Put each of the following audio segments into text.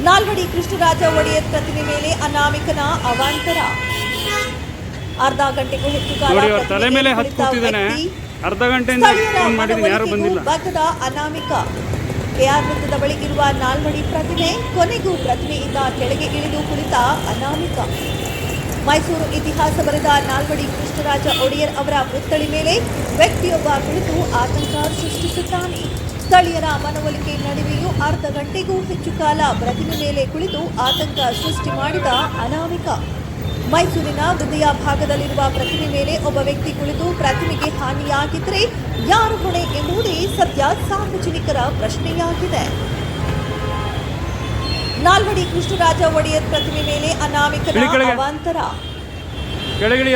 ನಾಲ್ವಡಿ ಕೃಷ್ಣರಾಜ ಒಡೆಯರ್ ಪ್ರತಿಮೆ ಮೇಲೆ ಅನಾಮಿಕನ ಅವಾಂತರ. ಅರ್ಧ ಗಂಟೆಗೂ ಹೆಚ್ಚು ಕಾಲ ತಲೆ ಮೇಲೆ ಹತ್ತು ಕೂತಿದ್ದಾನೆ. ಅರ್ಧ ಗಂಟೆಯಿಂದ ಫೋನ್ ಮಾಡಿದ್ರೆ ಯಾರು ಬಂದಿಲ್ಲ. ಬಗ್ಗದ ಅನಾಮಿಕ. ಕೆಆರ್ ವೃತ್ತದ ಬಳಿ ಇರುವ ನಾಲ್ವಡಿ ಪ್ರತಿಮೆ, ಕೊನೆಗೂ ಪ್ರತಿಮೆಯಿಂದ ಕೆಳಗೆ ಇಳಿದು ಕುಳಿತ ಅನಾಮಿಕ. ಮೈಸೂರು ಇತಿಹಾಸ ಬರೆದ ನಾಲ್ವಡಿ ಕೃಷ್ಣರಾಜ ಒಡೆಯರ್ ಅವರ ಪುತ್ಥಳಿ ಮೇಲೆ ವ್ಯಕ್ತಿಯೊಬ್ಬ ಕುಳಿತು ಆತಂಕ ಸೃಷ್ಟಿಸುತ್ತಾನೆ. ಸ್ಥಳೀಯರ ಮನವೊಲಿಕೆ ನಡುವೆಯೂ ಅರ್ಧ ಗಂಟೆಗೂ ಹೆಚ್ಚು ಕಾಲ ಪ್ರತಿಮೆ ಮೇಲೆ ಕುಳಿತು ಆತಂಕ ಸೃಷ್ಟಿ ಮಾಡಿದ ಅನಾಮಿಕ. ಮೈಸೂರಿನ ಹೃದಯ ಭಾಗದಲ್ಲಿರುವ ಪ್ರತಿಮೆ ಮೇಲೆ ಒಬ್ಬ ವ್ಯಕ್ತಿ ಕುಳಿತು ಪ್ರತಿಮೆಗೆ ಹಾನಿಯಾಗಿದ್ದರೆ ಯಾರು ಹೊಣೆ ಎಂಬುದೇ ಸದ್ಯ ಸಾರ್ವಜನಿಕರ ಪ್ರಶ್ನೆಯಾಗಿದೆ. ನಾಲ್ವಡಿ ಕೃಷ್ಣರಾಜ ಒಡೆಯರ್ ಪ್ರತಿಮೆ ಮೇಲೆ ಅನಾಮಿಕನ ಅವಾಂತರ.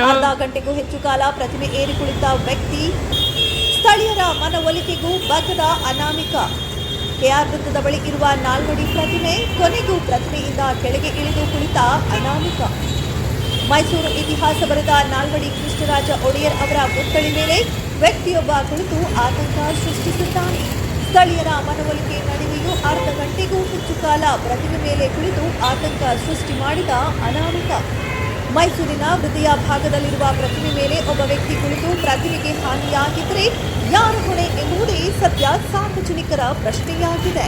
ಅರ್ಧ ಗಂಟೆಗೂ ಹೆಚ್ಚು ಕಾಲ ಪ್ರತಿಮೆ ಏರಿ ಕುಳಿತ ವ್ಯಕ್ತಿ, ಸ್ಥಳೀಯರ ಮನವೊಲಿಕೆಗೂ ಬಗ್ಗದ ಅನಾಮಿಕ. ಕೆಆರ್ ವೃತ್ತದ ಬಳಿ ಇರುವ ನಾಲ್ವಡಿ ಪ್ರತಿಮೆ, ಕೊನೆಗೂ ಪ್ರತಿಮೆಯಿಂದ ಕೆಳಗೆ ಇಳಿದು ಕುಳಿತ ಅನಾಮಿಕ. ಮೈಸೂರು ಇತಿಹಾಸ ಬರೆದ ನಾಲ್ವಡಿ ಕೃಷ್ಣರಾಜ ಒಡೆಯರ್ ಅವರ ಪುತ್ಥಳಿ ಮೇಲೆ ವ್ಯಕ್ತಿಯೊಬ್ಬ ಕುಳಿತು ಆತಂಕ ಸೃಷ್ಟಿಸುತ್ತಾನೆ. ಸ್ಥಳೀಯರ ಮನವೊಲಿಕೆ ನಡುವೆಯೂ ಅರ್ಧ ಗಂಟೆಗೂ ಹೆಚ್ಚು ಕಾಲ ಪ್ರತಿಮೆ ಮೇಲೆ ಕುಳಿತು ಆತಂಕ ಸೃಷ್ಟಿ ಮಾಡಿದ ಅನಾಮಿಕ. ಮೈಸೂರಿನ ಹೃದಯ ಭಾಗದಲ್ಲಿರುವ ಪ್ರತಿಮೆ ಮೇಲೆ ಒಬ್ಬ ವ್ಯಕ್ತಿ ಕುಳಿತು ಪ್ರತಿಮೆಗೆ ಹಾನಿಯಾಗಿದ್ದರೆ ಯಾರು ಹೊಣೆ ಎಂಬುದೇ ಸದ್ಯ ಸಾರ್ವಜನಿಕರ ಪ್ರಶ್ನೆಯಾಗಿದೆ.